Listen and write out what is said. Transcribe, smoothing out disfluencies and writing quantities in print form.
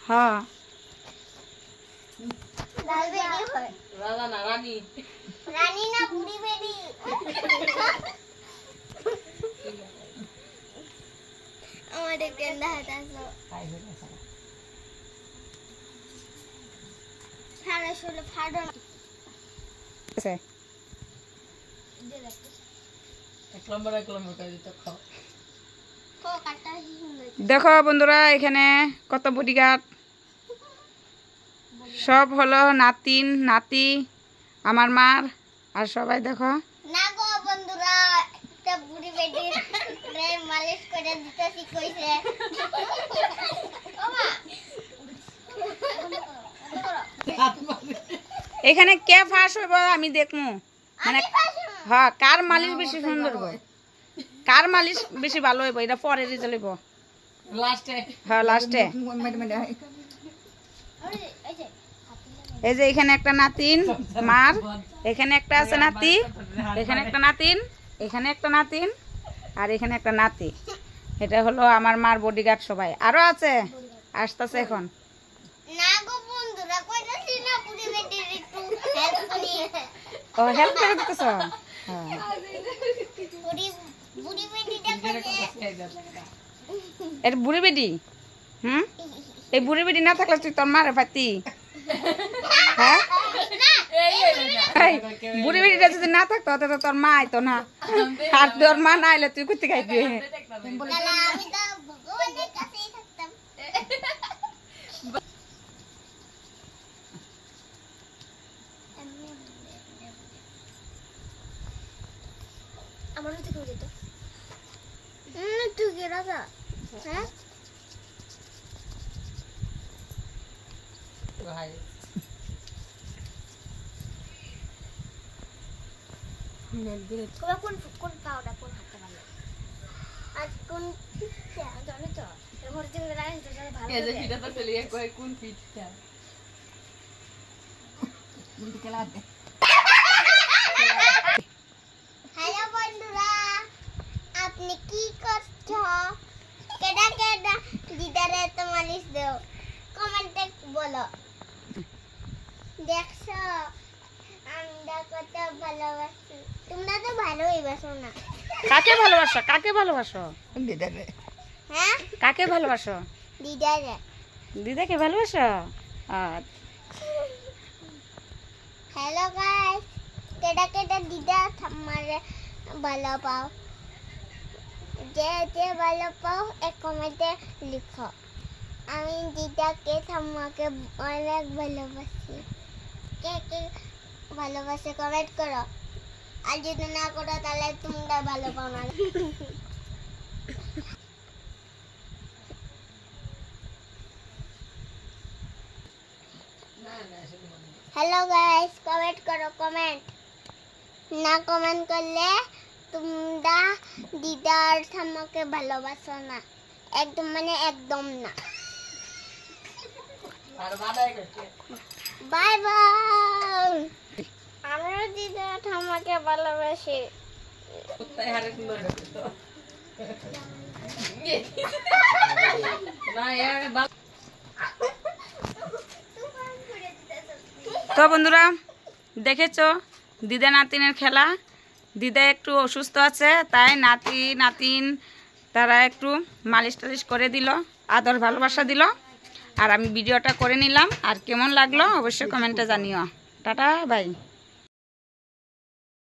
হ্যাঁ রাজা না রানী রানী না বুড়ি বেডি আমাদের কেন্দা হাতাছো ফাড়া শুলে ফাড়া আছে এক নম্বর করে দিতে খাও কো কাটা সুন্দর দেখো বন্ধুরা এখানে কত বডিগার্ড সব হলো নাতিন নাতি আমার মার আর সবাই দেখো না গো বন্ধুরা একটা বুড়ি বেডি রে মালিশ করে দিতেছি কইছে ওমা এখানে কে ফাঁস হইব আমি দেখমু মানে হ্যাঁ কার মালিশ বেশি সুন্দর হইব কার মালিশ বেশি ভালো হইব এটা পরে রেজাল্ট হইব লাস্টে হ্যাঁ লাস্টে এই যে এখানে একটা নাতিন মার এখানে একটা আছে নাতি এখানে একটা নাতিন এখানে একটা নাতিন আর এখানে একটা নাতি এটা হলো আমার মার বডিগার্ড সবাই আরো আছে আসতেছে এখন না গো বন্ধুরা কইতাছি না বুড়ি বেডি একটু হেল্প করি ও হেল্প করে দিতেছ হ্যাঁ বুড়ি বুড়ি বেডিটা কইছে এর বুড়ি বেডি এই বুড়ি বেডি না থাকলে তুই তোর মারে পাতি হ্যাঁ বুড়ি বেডিটা যদি না থাকতো তাহলে তোর মা আইতো না আর তোর মা না আইলে তুই কোথায় খাইবি না আমি তো ভগবানের কাছেই থাকতাম আমার হাতে কেউ যেত তুই কে রাজা হ্যাঁ ভাই কোন কোন কোন পাউডার কোন হাতে ভালো আর কোন জানো তো এর মধ্যে যে রাইস যেটা ভালো এই যে ফিটা তো চলে কই কোন ফিটটা মুন্ডি খেলা দে হ্যালো বন্ধুরা আপনি কি করছো কেডা কেডা দিদারে তো মালিশ দাও কমেন্টে বলো দেখছো আমরা কত ভালোবাসি তোমরা তো ভালোই বাসো না কাকে ভালোবাসো কাকে ভালোবাসো হ্যাঁ কাকে ভালোবাসো দিদারে দিদাকে ভালোবাসো হ্যালো গাইস কেডা কেডা দিদা আমারে ভালো পাও যে যে ভালো পাও এক কমেন্টে লিখো আমি দিদাকে ঠাম্মাকে অনেক ভালোবাসি কে কে ভালোবাসে কমেন্ট করো আর যদি না করো তাহলে তোমরা ভালো পাও না হ্যালো গাইস কমেন্ট করো কমেন্ট না কমেন্ট করলে তোমরা দিদার ঠাম্মাকে ভালোবাসো না একদম মানে একদম না আর বাদাই করছে বাই বাই আমিও দিদার ঠাম্মাকে ভালোবাসি কোথায় হারে সুন্দর তো না এর তো বন্ধুরা দেখেছো দিদা নাতিনের খেলা দিদা একটু অসুস্থ আছে তাই নাতি নাতিন তারা একটু মালিশ টালিশ করে দিল আদর ভালোবাসা দিল আর আমি ভিডিওটা করে নিলাম আর কেমন লাগলো অবশ্যই কমেন্টে জানিও টাটা বাই